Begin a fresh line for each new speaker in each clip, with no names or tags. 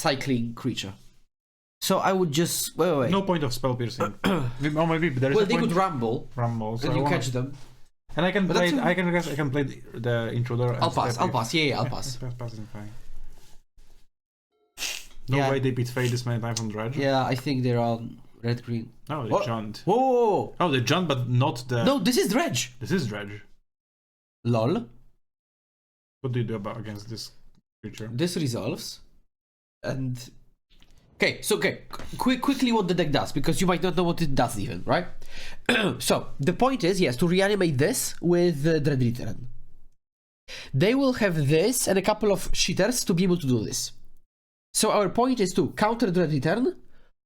cycling creature. So I would just wait.
No point of spell piercing. Or maybe there is
Well,
a
they
point.
could rumble,
So
and you catch them.
And I can
But
play.
that's
I can play the intruder.
I'll pass. Yeah, I'll pass.
Pass is fine. No
Yeah.
way they beat Fae this many times on Dredge.
Yeah, I think they're on red-green.
Oh, they
What?
jumped.
Whoa!
Oh, they jumped, but not the.
No, this is Dredge.
This is Dredge.
Lol.
What do you do against this creature?
This resolves, and quickly what the deck does, because you might not know what it does even, right? So the point is, yes, to reanimate this with Dread Return. They will have this and a couple of shitters to be able to do this. So our point is to counter Dread Return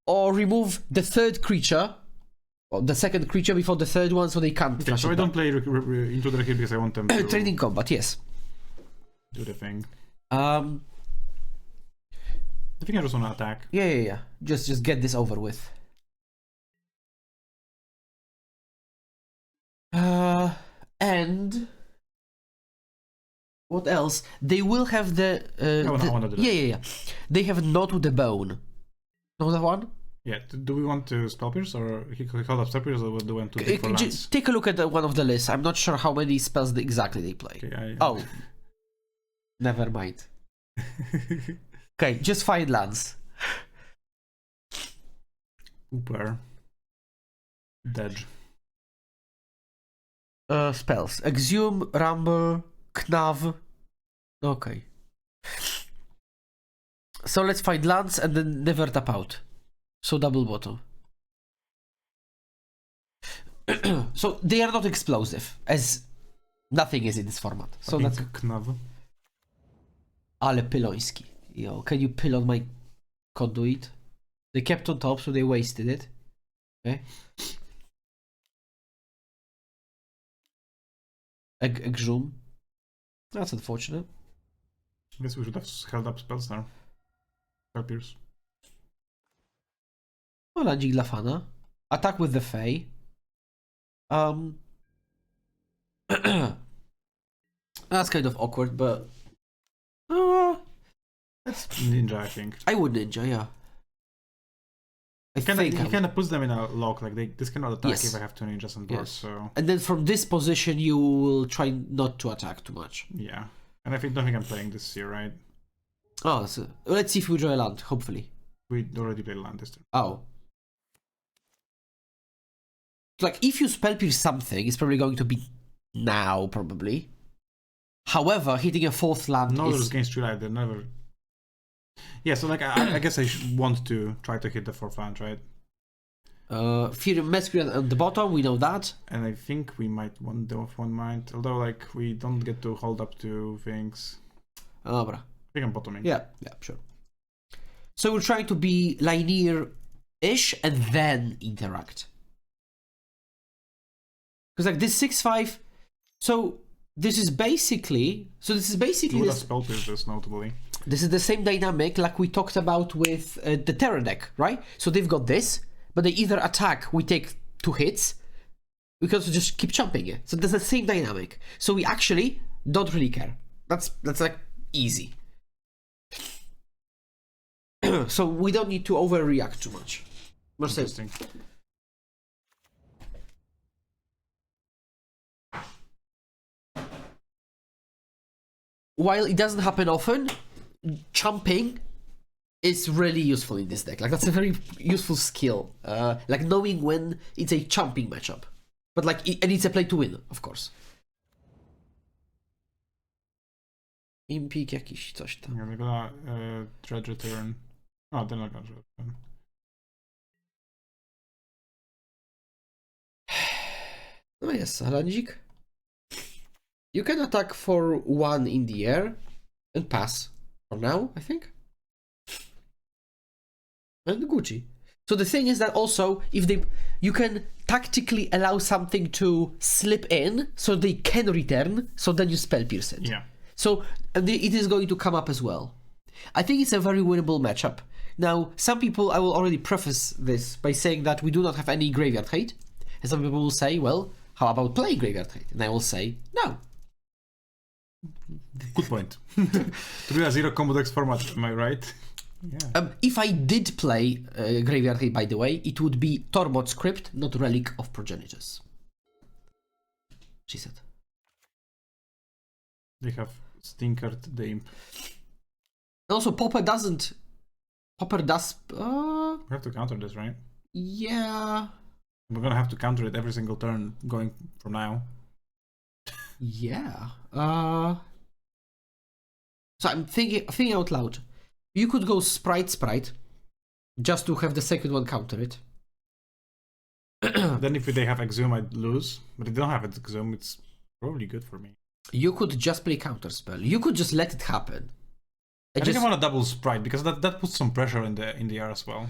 or remove the third creature or the second creature before the third one, so they can't.
Okay, so I don't play Intruder here because I want them to
Trading combat, yes.
do the thing.
I
think I just want to attack.
Yeah. Just get this over with. And what else? They will have the.
I wanna do that.
Yeah. They have Knot with the Bone. Know that one?
Yeah. Do we want to spell pierce or call up spell pierce, or do we want to take for lands?
Take a look at one of the lists. I'm not sure how many spells exactly they play.
Okay,
Oh, never mind. Okay, just find lands.
Cooper. Dredge.
Spells. Exhume, Rumble, Knav. Okay. So let's find lands and then never tap out. So double bottom. So they are not explosive, as nothing is in this format. So that's
Knav.
Ale Pyloński. Yo, can you pill on my conduit? They kept on top, so they wasted it. Okay. Exhume. That's unfortunate.
I guess we should have held up spells now. Spell pierce.
Well, Landzik dla fana. Attack with the Fae. That's kind of awkward, but
That's ninja, I think.
I would ninja, yeah. I think
He kind of puts them in a lock, like this cannot attack
Yes.
if I have two ninjas on board,
Yes.
so
And then from this position, you will try not to attack too much.
yeah. And I don't think I'm playing this here, right?
Oh, so let's see if we draw a land, hopefully.
We already played land this turn.
Oh. Like, if you spell pierce something, it's probably going to be now, probably. However, hitting a fourth land
No, there's
is...
against 3 life, they never. Yeah, so like I guess I should want to try to hit the fourth land, right?
Fear Masquerade at the bottom, we know that.
And I think we might want the off one mind, although like we don't get to hold up to things.
Dobra.
I think I'm bottoming.
Yeah, sure. So we're trying to be linear-ish and then interact. Because like this 6-5, so this is basically
You would have
this,
spell pierced this notably.
this is the same dynamic like we talked about with the Terror deck, right? So they've got this, but they either attack, we take 2 hits, we can also just keep jumping it. So there's the same dynamic. So we actually don't really care. That's like easy. So we don't need to overreact too much. Marcel,
Interesting.
while it doesn't happen often, jumping is really useful in this deck. Like, that's a very useful skill. Like knowing when it's a jumping matchup. But like, and it's a play to win, of course. Impik jakiś, coś tam.
Yeah, they're gonna Dredge return. Oh, they're not gonna return.
No jest, Landzik. You can attack for 1 in the air and pass. For now, I think. And Gucci. So the thing is that also, if you can tactically allow something to slip in, so they can return, so then you spell pierce it.
Yeah.
So and it is going to come up as well. I think it's a very winnable matchup. Now, some people, I will already preface this by saying that we do not have any graveyard hate. And some people will say, well, how about playing graveyard hate? And I will say, no.
Good point. 3-0 combo decks format, am I right? Yeah.
If I did play Graveyard Hate, by the way, it would be Tormod script, not Relic of Progenitors. She said.
They have Stinkered the Imp.
And also, Popper doesn't. Popper does.
We have to counter this, right?
Yeah.
We're gonna have to counter it every single turn going from now.
Yeah. So I'm thinking out loud. You could go Sprite, just to have the second one counter it.
Then if they have Exhume, I'd lose. But if they don't have Exhume, it's probably good for me.
You could just play counterspell. You could just let it happen.
I think I want a double Sprite because that puts some pressure in the air as well.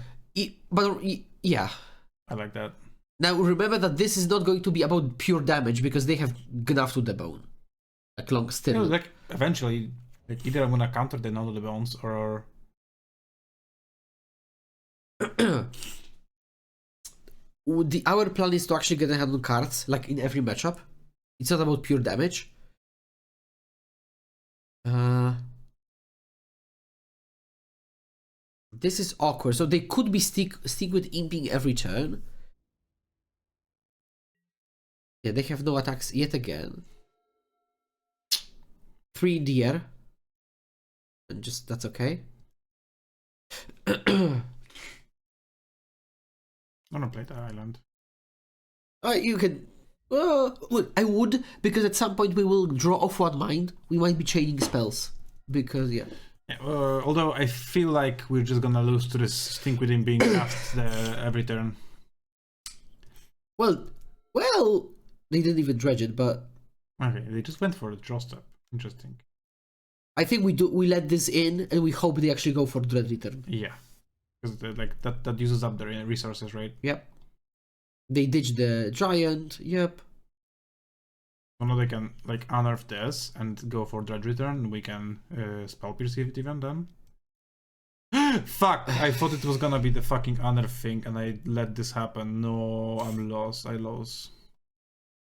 Yeah.
I like that.
Now remember that this is not going to be about pure damage because they have Gnav to the bone. Like long still.
You know, like eventually, like either I'm gonna counter the None of the Bones or
our plan is to actually get a hand on cards, like in every matchup. It's not about pure damage. This is awkward. So they could be stick with imping every turn. Yeah, they have no attacks yet again. 3 in the air. And just, that's okay.
I'm gonna play the island.
You can... I would, because at some point we will draw off one mind. We might be chaining spells. Because, yeah.
Although I feel like we're just gonna lose to this thing with him being cast every turn.
Well, they didn't even dredge it, but...
Okay, they just went for the draw step. Interesting.
I think we let this in, and we hope they actually go for Dread Return.
Yeah. Because like that uses up their resources, right?
Yep. They ditch the giant, yep.
So now they can like unearth this and go for Dredge Return. We can spell pierce it even then. Fuck! I thought it was gonna be the fucking unearth thing and I let this happen. No, I'm lost. I lost.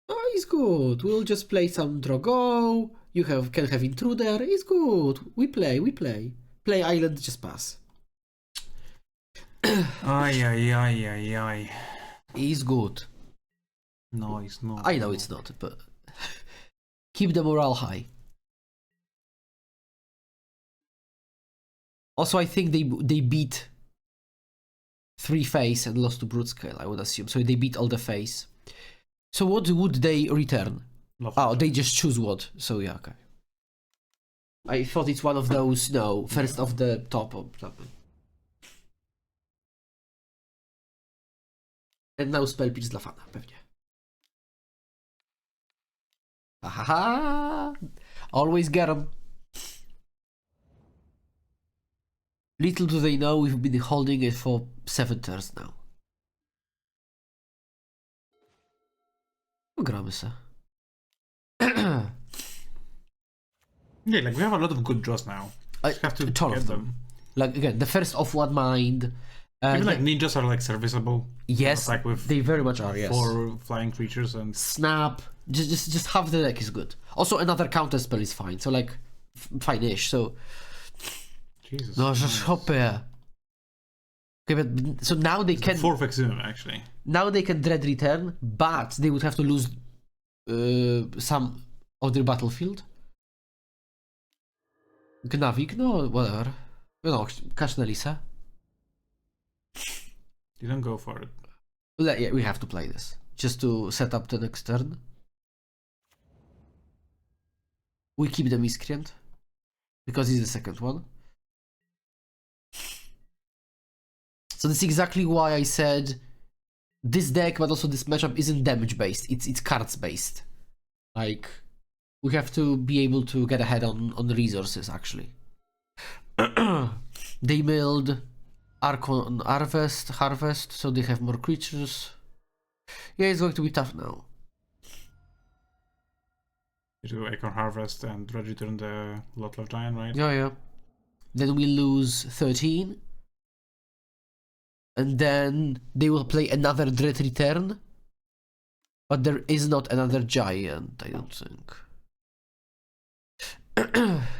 Oh, it's good. We'll just play some Drogo. You can have Intruder. It's good. We play. Play Island, just pass.
Ay.
It's good.
No, it's not.
I know it's not, but keep the morale high. Also, I think they beat 3 Faes and lost to Brutescale, I would assume. So they beat all the Faes. So what would they return? Oh, they just choose what. So yeah, okay. I thought it's one of those, no, first off the top or something. And now spell pitch dla fana, pewnie. Haha! Always get 'em. Little do they know we've been holding it for 7 turns now. Gramy se.
Yeah, like we have a lot of good draws now. We have to get them.
Like again, the first of one mind.
Even like ninjas are like serviceable.
Yes,
like with
they very much are. Yes.
4 flying creatures and
snap. Just half the deck is good. Also, another counter spell is fine. So like, fine-ish. So.
Jesus.
No, just hopper. Okay, but so now they can.
4th Exhume actually.
Now they can Dread Return, but they would have to lose some of their battlefield. Gnavik, no, whatever. No, Cash Nelisa.
You don't go for it.
Yeah, we have to play this just to set up the next turn. We keep the Miscreant because he's the second one. So that's exactly why I said this deck, but also this matchup isn't damage based. It's cards based. Like we have to be able to get ahead on the resources actually. They milled Archon Harvest, so they have more creatures. Yeah, it's going to be tough now.
You do Acorn Harvest and Dredge Return the Lotlaf Giant, right?
Yeah. Then we lose 13. And then they will play another Dread Return. But there is not another giant, I don't think.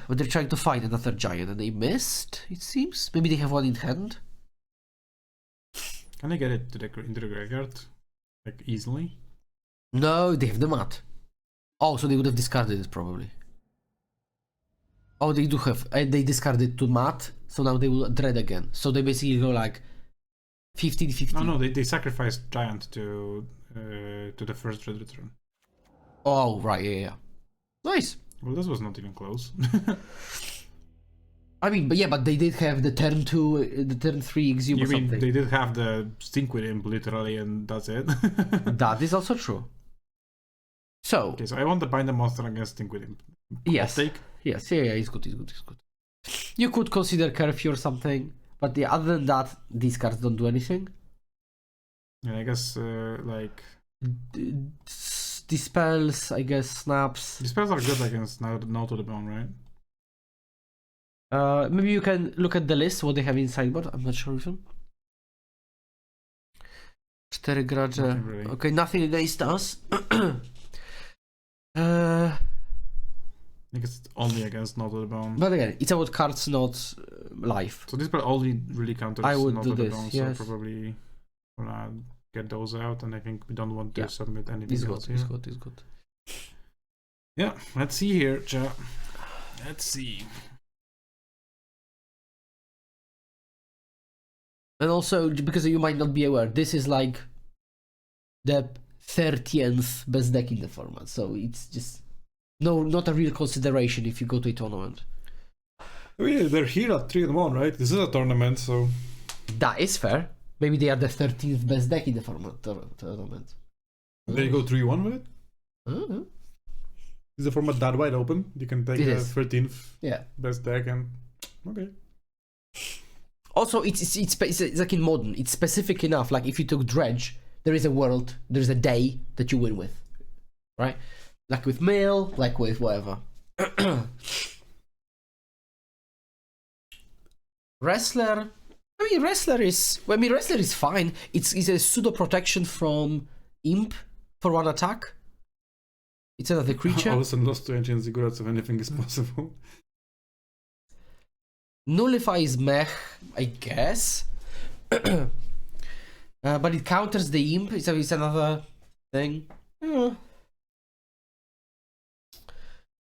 But they're trying to find another giant and they missed, it seems. Maybe they have one in hand.
Can I get it to into the graveyard? Like, easily?
No, they have the mat. Oh, so they would have discarded it probably. Oh, they do have. They discarded to mat, so now they will dread again. So they basically go like 15-15.
Oh no, they sacrificed giant to the first Dread return.
Oh, right, yeah. Nice.
Well, this was not even close.
I mean, but they did have the turn 2, the turn 3 Exhume
You
or
mean
something.
they did have the stink with him, literally, and that's it?
That is also true. So.
Okay, so I want to bind the monster against stink with him.
Yes.
Take.
Yes, yeah, it's good. You could consider curfew or something, but other than that, these cards don't do anything.
Yeah, I guess, like...
Dispels, I guess, snaps.
Dispels are good against now to the bone, right?
Maybe you can look at the list, what they have in sideboard. I'm not sure even. 4 grudge.
Really.
Okay, nothing against us.
I guess it's only against not to the bone.
But again, it's about cards, not life.
So Dispel only really counters
I would
not
do
to the
this,
bone,
yes.
so probably wanna get those out, and I think we don't want to submit anything
It's
else
good,
here.
it's good.
Yeah, let's see here, chat. Let's see.
And also, because you might not be aware, this is like the 30th best deck in the format, so it's just not a real consideration if you go to a tournament.
Oh yeah, they're here at 3-1, right? This is a tournament, so...
That is fair. Maybe they are the 13th best deck in the format tournament.
They go 3-1 with it?
Mm-hmm.
Is the format that wide open? You can take
It
the
is.
13th best deck and... Okay.
Also, it's like in Modern, it's specific enough. Like if you took Dredge, there is a world, there's a day that you win with, right? Like with Mail, like with whatever. Wrestler. Wrestler is fine. It's a pseudo protection from Imp for 1 attack. It's another creature.
Also lost to Ancient Ziggurats, if anything is possible.
Nullify is mech, I guess. But it counters the Imp. It's another thing.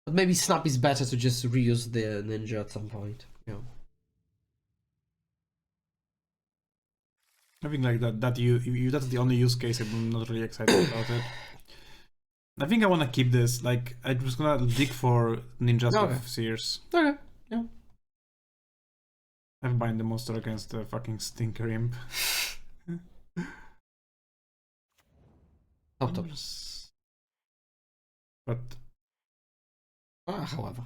But maybe Snap is better to just reuse the ninja at some point. Yeah.
I think like that's the only use case. I'm not really excited about it. I think I want to keep this. Like, I was gonna dig for ninjas with Sears.
Okay. Yeah.
I bind the monster against the fucking stinker imp.
Top.
But
However.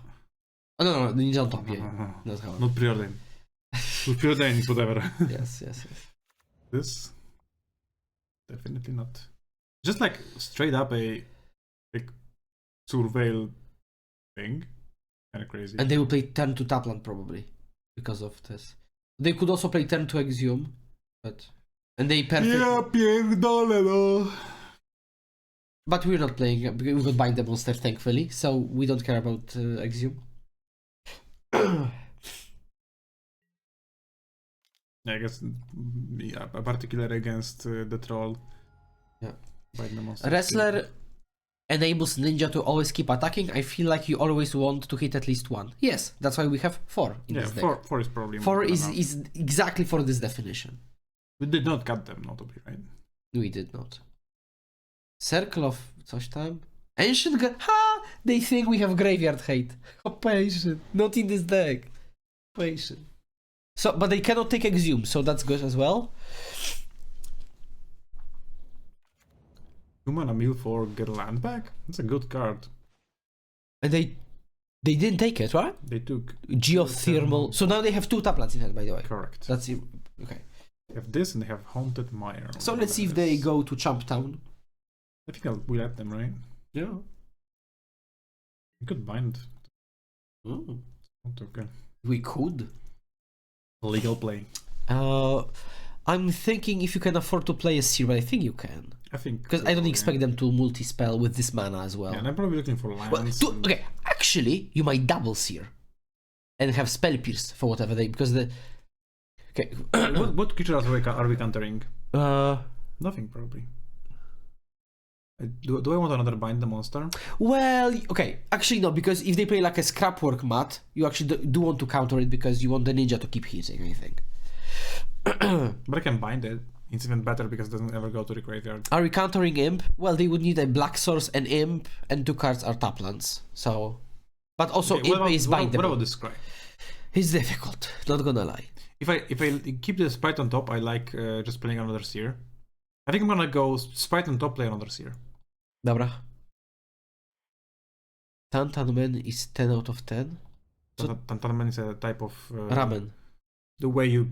Oh, no, the ninja on top. Yeah. Not however.
not preordained. With preordained, whatever.
Yes.
This definitely not. Just like straight up a like surveil thing. Kinda crazy.
And they will play turn to Tapland probably because of this. They could also play turn to Exhume, but they perfect.
Ja pierdolę no.
But we're not playing. We got bind the monster, thankfully, so we don't care about Exhume.
I guess particularly against the troll.
Yeah.
Bind the monster.
Wrestler enables ninja to always keep attacking. I feel like you always want to hit at least 1. Yes, that's why we have 4 in this deck.
4 is probably
4
more
is
enough.
exactly for this definition.
We did not cut them, notably, right?
We did not. Circle of coś tam. Ancient ha! They think we have graveyard hate. Oh, patient. Not in this deck. Patient. So, but they cannot take Exhume, so that's good as well.
Human Emil for get land back? That's a good card.
And they didn't take it, right?
They took
Geothermal. So now they have 2 taplets in hand, by the way.
correct.
That's it. Okay.
They have this and they have Haunted Mire.
So let's see if they go to Champtown.
I think we let them, right?
Yeah.
We could bind.
Mm.
Okay.
We could.
Legal play.
I'm thinking if you can afford to play a Seer, but I think you can.
I think.
Because I don't expect them to multi-spell with this mana as well.
Yeah, and I'm probably looking for lands.
Okay, actually, you might double Seer. and have spell pierce for whatever they because the. Okay.
What creatures are we countering? Nothing probably. Do I want another bind the monster?
Well, okay, actually no, because if they play like a scrapwork mat, you actually do want to counter it because you want the ninja to keep hitting, I think.
But I can bind it. It's even better because it doesn't ever go to the graveyard.
Are we countering imp? Well, they would need a black source and imp, and 2 cards are tap lands, so... But also
Okay,
imp is bindable.
What about this Scry?
It's difficult, not gonna lie.
If I keep the Sprite on top, I like just playing another Seer. I think I'm gonna go Sprite on top, play another Seer.
Dobra. Tantanmen is 10 out of 10.
Tantanmen is a type of...
Ramen.
The way you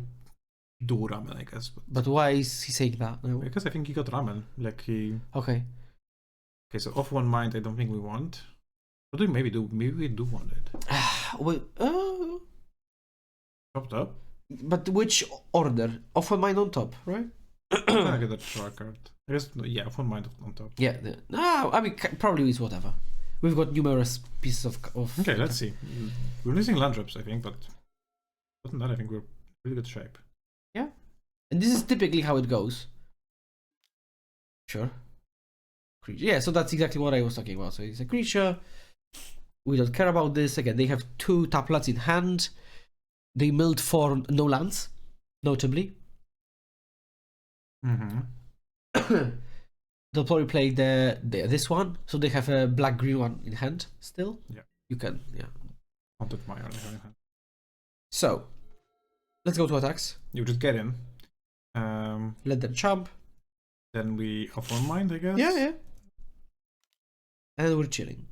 do ramen, I guess.
But why is he saying that now?
Because I think he got ramen. Like he...
Okay.
Okay, so off one mind, I don't think we want. What do we maybe do? Maybe we do want it.
Well,
Chopped up?
but which order? Off one mind on top, right?
I'm gonna get a draw card. I guess, yeah, off one mind on top.
Yeah. No, I mean, probably is whatever. We've got numerous pieces of...
Okay, let's see. We're missing land drops, I think, but... Other than that, I think we're in really good shape.
Yeah. And this is typically how it goes. Sure. Creature. Yeah, so that's exactly what I was talking about. So it's a creature. We don't care about this. Again, they have 2 taplets in hand. They milled for no lands, notably.
Mm-hmm.
They'll probably play this one, so they have a black-green one in hand still.
Yeah.
You can, yeah.
Haunted Mire in hand.
So, let's go to attacks.
You just get in.
Let them jump.
Then we off one mind, I guess.
Yeah. And we're chilling.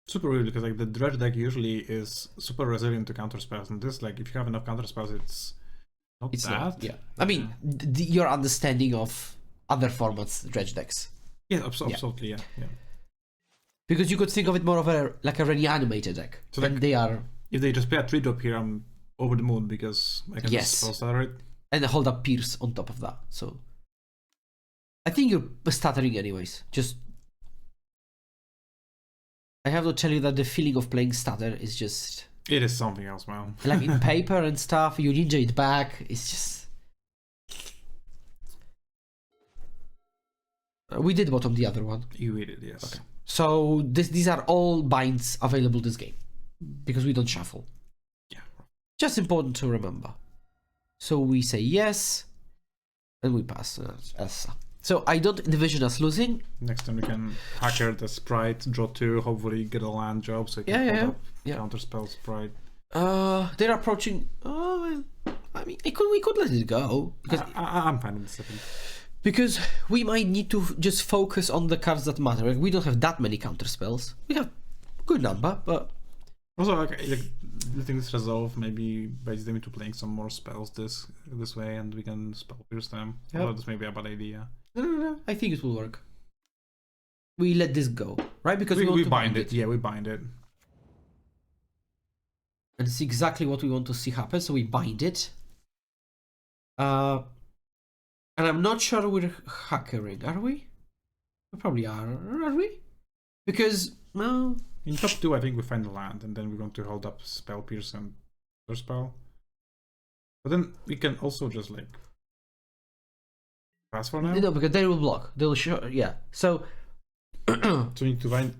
Super weird because like the Dredge deck usually is super resilient to counter spells, and this, like, if you have enough counter spells, it's
It's
that.
not, yeah. I mean, your understanding of other formats, Dredge decks.
Yeah, absolutely, yeah.
Because you could think of it more of a like a reanimated deck.
So
when
like,
they are...
If they just play a 3-drop here, I'm over the moon because I can just spell stutter it.
And hold up Pierce on top of that, so... I think you're stuttering anyways. Just... I have to tell you that the feeling of playing stutter is just...
It is something else, man.
Like in paper and stuff, you ninja it back, it's just... We did bottom the other one.
You read it, yes.
Okay. So these are all binds available this game. Because we don't shuffle.
Yeah.
Just important to remember. So we say yes. And we pass. So I don't envision us losing.
Next time we can hacker the Sprite, draw 2, hopefully get a land job so you can hold up counterspell Sprite.
They're approaching... I mean, we could let it go. Because
I'm fine with the second.
Because we might need to just focus on the cards that matter. Like, we don't have that many counter spells. We have a good number, but...
Also, like letting this resolve, maybe base them into playing some more spells this way, and we can spell pierce them.
Yep.
Although this may be a bad idea.
No. I think it will work. We let this go, right? Because we want to bind it.
Yeah, we bind it.
And it's exactly what we want to see happen, so we bind it. And I'm not sure we're hackering, are we? We probably are we? Because, no...
In top 2, I think we find the land, and then we're going to hold up spell pierce and other spell. But then we can also just, like, pass for now.
No, because they will block. They'll show, yeah. So...
So we need to find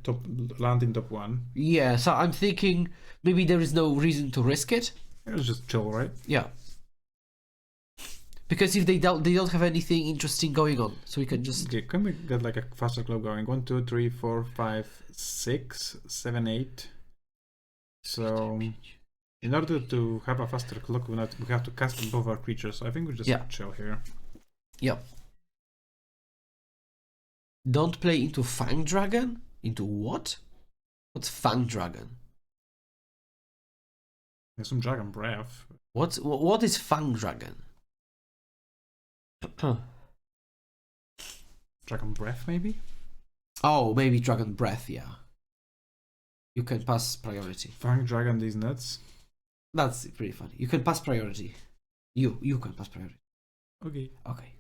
land in top 1.
Yeah, so I'm thinking maybe there is no reason to risk it.
Let's just chill, right?
Yeah. Because if they don't have anything interesting going on, so we can just...
Okay, can we get like a faster clock going? 1, 2, 3, 4, 5, 6, 7, 8. So in order to have a faster clock, we have to cast above our creatures. So I think we just chill here.
Yep. Don't play into Fang Dragon? Into what? What's Fang Dragon?
There's some Dragon Breath.
What is Fang Dragon?
Dragon Breath, maybe?
Oh, maybe Dragon Breath, yeah. You can pass priority.
Fang Dragon these nuts.
That's pretty funny. You can pass priority. You can pass priority.
Okay.
Okay.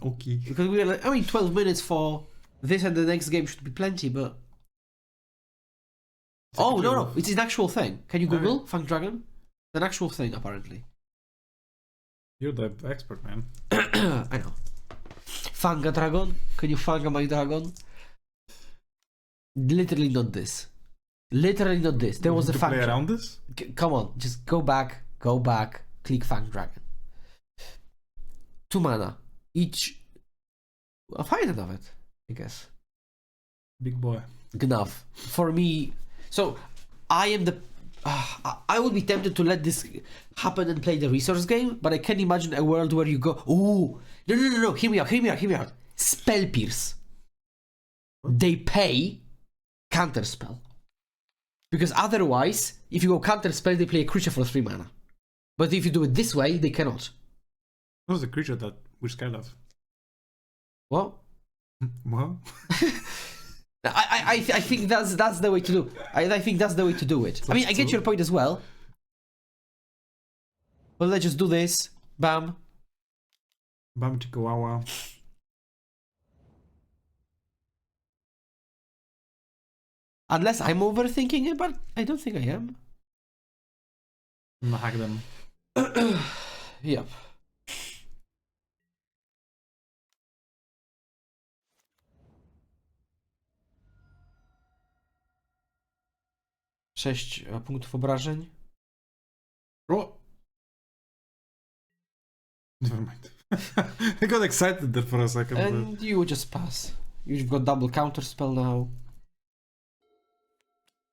Okay.
Because we're like, 12 minutes for this and the next game should be plenty, but Oh, no, it's an actual thing. Can you Google
Okay.
Fang Dragon? It's an actual thing, apparently.
You're the expert, man.
I know. Fanga Dragon? Can you fanga my dragon? Literally not this. Literally not this. There was a
to
Fang
play
Dragon.
around this?
Come on, just go back, click Fang Dragon. 2 mana. Each... Fajne nawet, I guess.
Big boy.
Enough. For me... So, I am the... I would be tempted to let this happen and play the resource game, but I can imagine a world where you go, ooh, no, hear me out. Spell Pierce. They pay counterspell. Because otherwise, if you go counterspell, they play a creature for 3 mana. But if you do it this way, they cannot.
What's the creature that we're scared of?
What?
What?
I think that's the way to do. I think that's the way to do it. I mean, I get your point as well. But let's just do this. Bam.
Bam Chihuahua.
Unless I'm overthinking it, but I don't think I am.
I'm gonna hack them.
Yep. Sześć punktów obrażeń.
Oh! Never mind. I got excited there for a second.
And you just pass. You've got double counter spell now.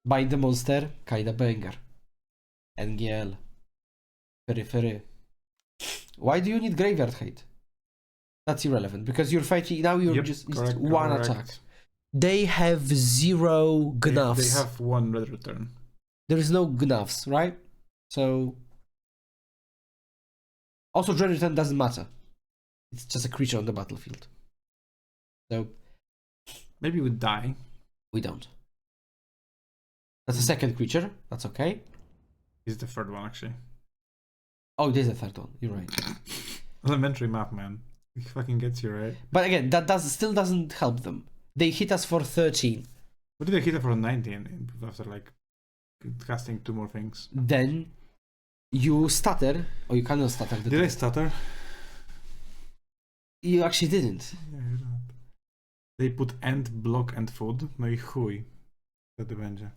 Bind the monster, kinda banger. NGL. Very. Why do you need graveyard hate? That's irrelevant because you're fighting now. You're just
correct,
one
correct.
attack. They have 0 gnuffs.
They have 1 red return.
There is no gnuffs, right? So also Dredge return doesn't matter. It's just a creature on the battlefield. So
Maybe we die.
we don't. That's a second creature. That's okay.
It's the third one actually.
Oh, there's a third one. You're right.
Elementary map, man. It fucking gets you, right?
But again, that still doesn't help them. They hit us for 13.
What did they hit it for 19 after like casting 2 more things?
Then you stutter, or you cannot stutter.
Did I stutter?
You actually didn't.
Nie, not. They put end, block and food. No i chuj. Wtedy będzie.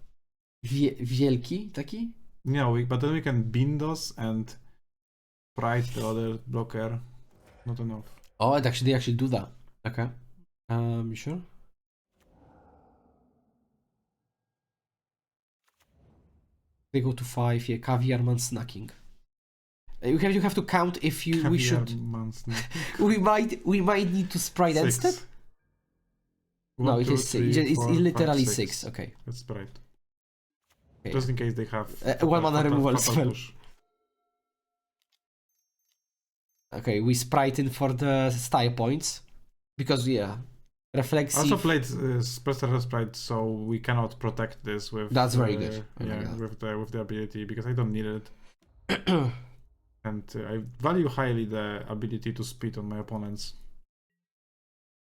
Wielki taki?
No, but then we can bind those and pride the other blocker. Not enough.
Oh, they actually do that. Okay. You sure? They go to 5. Yeah, caviar man snacking. You have to count if you.
Caviar
We should.
man snacking.
We might need to sprite
6.
instead. No,
1,
it
2,
is
3,
it's
4,
literally
5,
6. Okay.
That's right.
Okay.
Just in case they have
1 mana removal spell.
push.
Okay, we sprite in for the style points because
I
reflexive.
also played Special Sprite, so we cannot protect this with.
That's very good. I
Yeah,
like that.
with the ability because I don't need it, and I value highly the ability to spit on my opponents.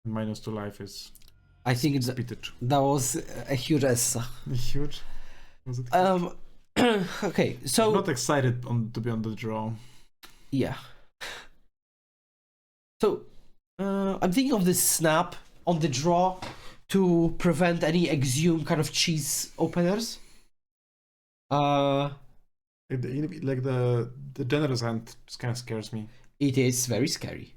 -2 life is.
I think it's
Spitage.
that was a huge essa.
Huge. Was it?
Okay, so
I'm not excited to be on the draw.
yeah. So I'm thinking of this snap on the draw to prevent any exhume kind of cheese openers.
Like the generous hand kind of scares me.
It is very scary.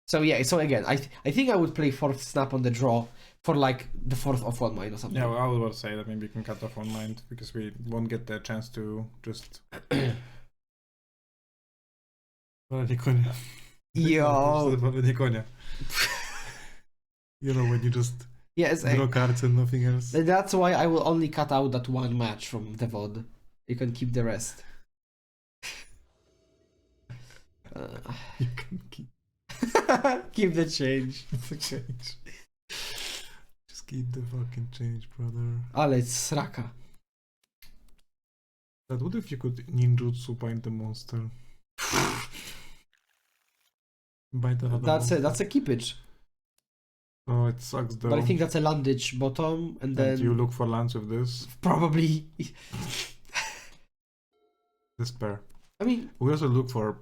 So yeah, so again, I think I would play 4th snap on the draw for like the 4th of 1 mind or something.
Yeah, well, I was about to say that maybe we can cut off 1 mind because we won't get the chance to just. Walenie konia.
Yo.
Walenie konia. You know when you just
Yes,
draw cards and nothing else.
that's why I will only cut out that 1 match from the VOD. You can keep the rest.
You can keep
Keep the change.
the change. Just keep the fucking change, brother.
Ale it's sraka.
But what if you could ninjutsu bind the monster? Bind another monster.
That's a keepage.
Oh, it sucks though.
But I think that's a landage bottom, and then
And you look for lands with this.
probably.
Despair.
I mean,
We also look for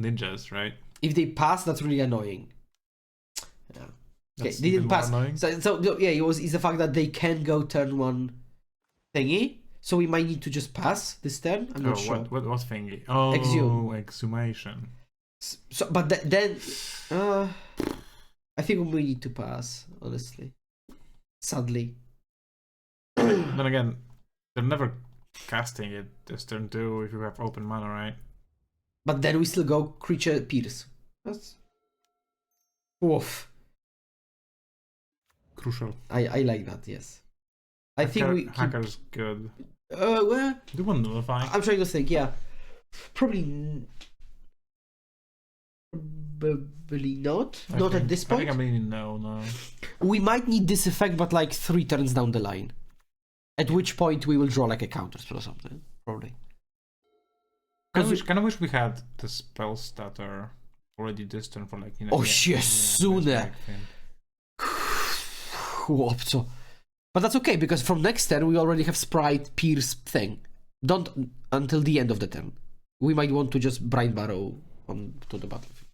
ninjas, right?
if they pass, that's really annoying. Yeah. Okay,
That's
they didn't
even more
pass.
annoying.
So yeah, it's the fact that they can go turn one thingy. So we might need to just pass this turn. I'm not sure.
What thingy? Oh,
Exhume.
exhumation.
So, but then, I think we need to pass. Honestly, sadly.
Then again, they're never casting it this turn too if you have open mana, right?
But then we still go creature pierce. That's woof.
Crucial.
I like that. Yes. I think we keep,
hacker's good.
well,
Do one nullify.
I'm trying to think. Yeah, probably not. Not at this point.
I think I'm leaning no.
We might need this effect, but like 3 turns down the line. At which point we will draw like a counter spell or something. Probably.
Kind of wish we had the spell stutter already this turn for like, you know.
Oh, yes, sooner. Chłopco. But that's okay, because from next turn we already have Sprite, Pierce thing. Don't until the end of the turn. We might want to just Brine Barrow on to the battlefield.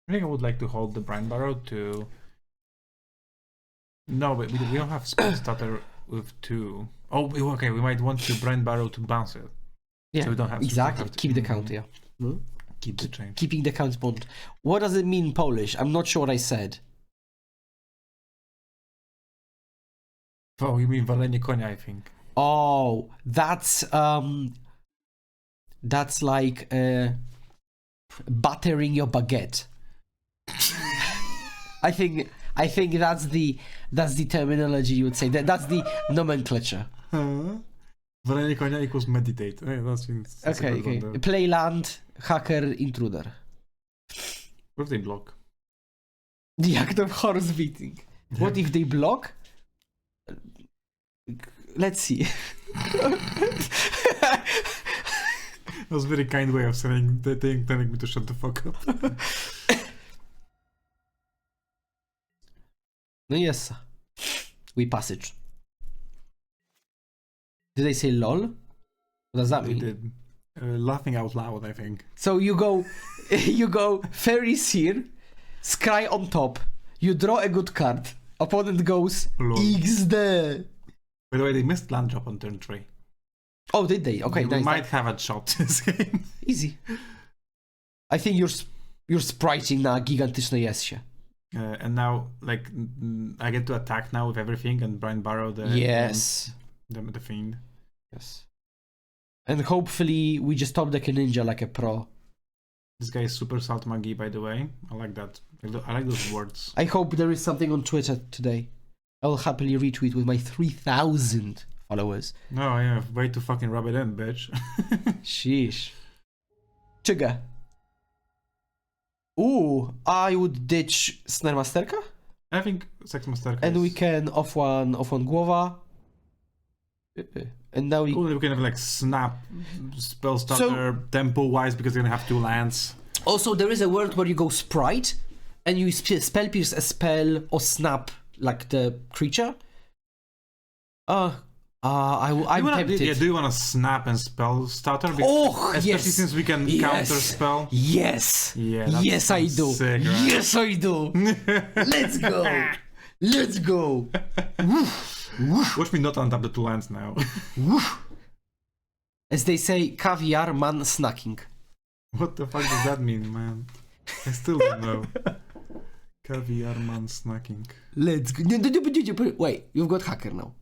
I think I would like to hold the Brine Barrow to... No, but we don't have spell stutter with 2. Oh, okay, we might want to Brine Barrow to bounce it.
Yeah,
so we don't have
exactly.
To
keep the count, yeah.
Keep the change.
Keeping the count bond. What does it mean in Polish? I'm not sure what I said.
Oh, you mean walenie konia, I think.
Oh, that's like battering your baguette. I think that's the terminology you would say. That's the nomenclature.
Walenie konia equals meditate. That's
Okay. Play land, hacker, intruder.
What if they block?
The act of horse beating.
Yeah.
What if they block? Let's see.
That was a very kind way of saying telling me to shut the fuck up.
No, yes. We passage. Did they say lol? What does that
They
mean?
did. Laughing out loud, I think.
So you go Fairy Seer, Scry on top, you draw a good card, opponent goes
Lol.
XD.
By the way, they missed land drop on turn 3.
Oh, did they? Okay,
We
nice.
might have a shot this game.
Easy. I think you're spriting na gigantycznej jesie.
And now, like, I get to attack now with everything and Brine Barrow the
Yes.
the fiend.
Yes. And hopefully we just top deck a ninja like a pro.
This guy is super salt magi, by the way. I like that. I like those words.
I hope there is something on Twitter today. I will happily retweet with my 3,000 followers.
No, yeah, way to fucking rub it in, bitch.
Sheesh. Czyga. Ooh, I would ditch Snare Masterka.
I think Sex Masterka
And
is...
we can off one głowa. And now we...
Cool, we can have like snap spell starter tempo wise because you're gonna have 2 lands.
Also, there is a word where you go Sprite and you spell pierce a spell or snap like the creature. I'm tempted.
Yeah, do you want to snap and spell starter?
Oh,
especially
yes.
since we can counter spell.
Yes.
Yeah. That
Yes, I do.
Sick, right?
Yes, I do. Let's go. Let's go.
Watch me not untap the 2 lands now.
As they say, caviar man snacking.
What the fuck does that mean, man? I still don't know. Caviar man snacking.
Let's go. Wait, you've got hacker now.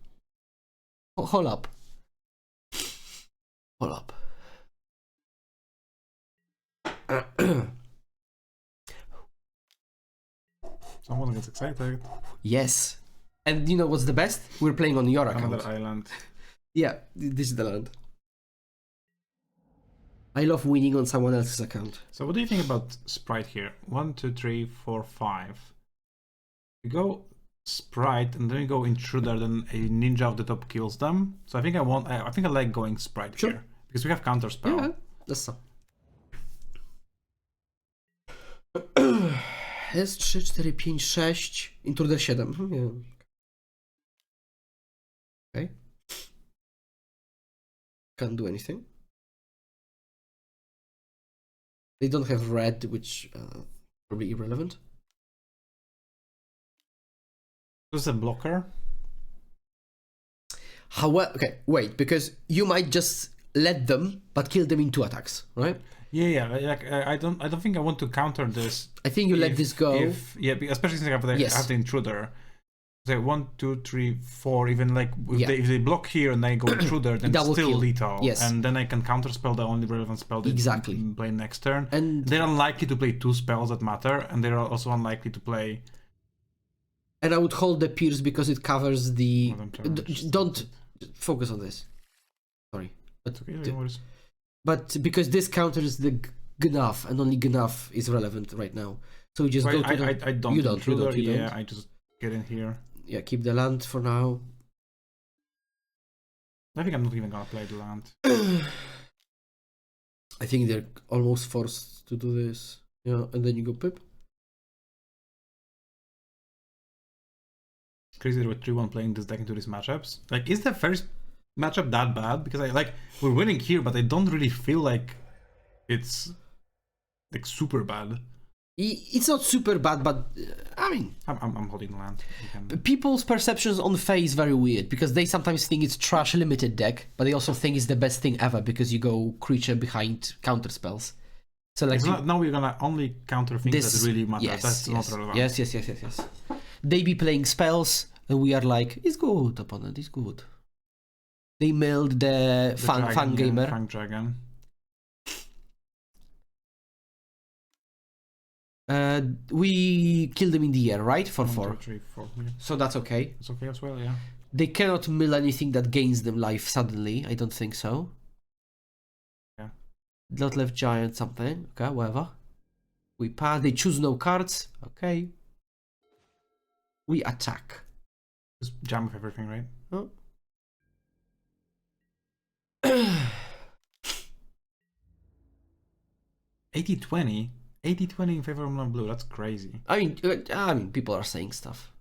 Hold up. Hold up.
Someone gets excited.
Yes. And you know what's the best? We're playing on your account.
Another island.
Yeah, this is the land. I love winning on someone else's account.
So what do you think about Sprite here? 1, 2, 3, 4, 5. We go Sprite and then we go Intruder, then a ninja of the top kills them. So I think I like going Sprite
Sure.
here. Because we have counter spell.
Yeah, that's so. Jest 3, 4, 5, 6. Intruder 7. Nie. Okay. Can't do anything. They don't have red, which probably irrelevant.
Who's a blocker?
However, okay, wait, because you might just let them, but kill them in 2 attacks, right?
Yeah. Like I don't think I want to counter this.
I think you let this go.
Especially since I have the intruder. So 1, 2, 3, 4. Even like if they block here and they go intruder, then it's still lethal.
Yes.
And then I can counterspell the only relevant spell that
exactly
play next turn.
And
they're unlikely to play 2 spells that matter, and they're also unlikely to play.
And I would hold the Pierce because it covers the. Don't focus on this. Sorry, but but because this counters the Gnaf, and only Gnaf is relevant right now. So you just go to the.
I don't.
You don't.
I just get in here.
Yeah, keep the land for now.
I think I'm not even gonna play the land.
I think they're almost forced to do this. Yeah, and then you go Pip.
Crazy there were 3-1 playing this deck into these matchups. Like, is the first matchup that bad? Because we're winning here, but I don't really feel like it's like super bad.
It's not super bad, but I mean,
I'm holding the land.
People's perceptions on Fae is very weird because they sometimes think it's trash limited deck, but they also think it's the best thing ever because you go creature behind counter spells. So like
now we're gonna only counter things that really matter.
Yes,
That's not relevant.
Yes. They be playing spells, and we are like, it's good, opponent, it's good. They milled the Fang Gamer.
Fang Dragon.
We killed them in the air, right? For 4.
2, 3, 4. Yeah.
So that's okay.
It's okay as well, yeah.
They cannot mill anything that gains them life suddenly. I don't think so.
Yeah.
Not left giant something. Okay, whatever. We pass. They choose no cards. Okay. We attack.
Just jam with everything, right?
Oh.
80-20? 80-20 in favor of non-blue. That's crazy.
I mean, people are saying stuff.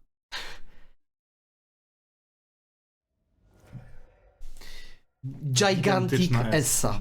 Gigantic Essa.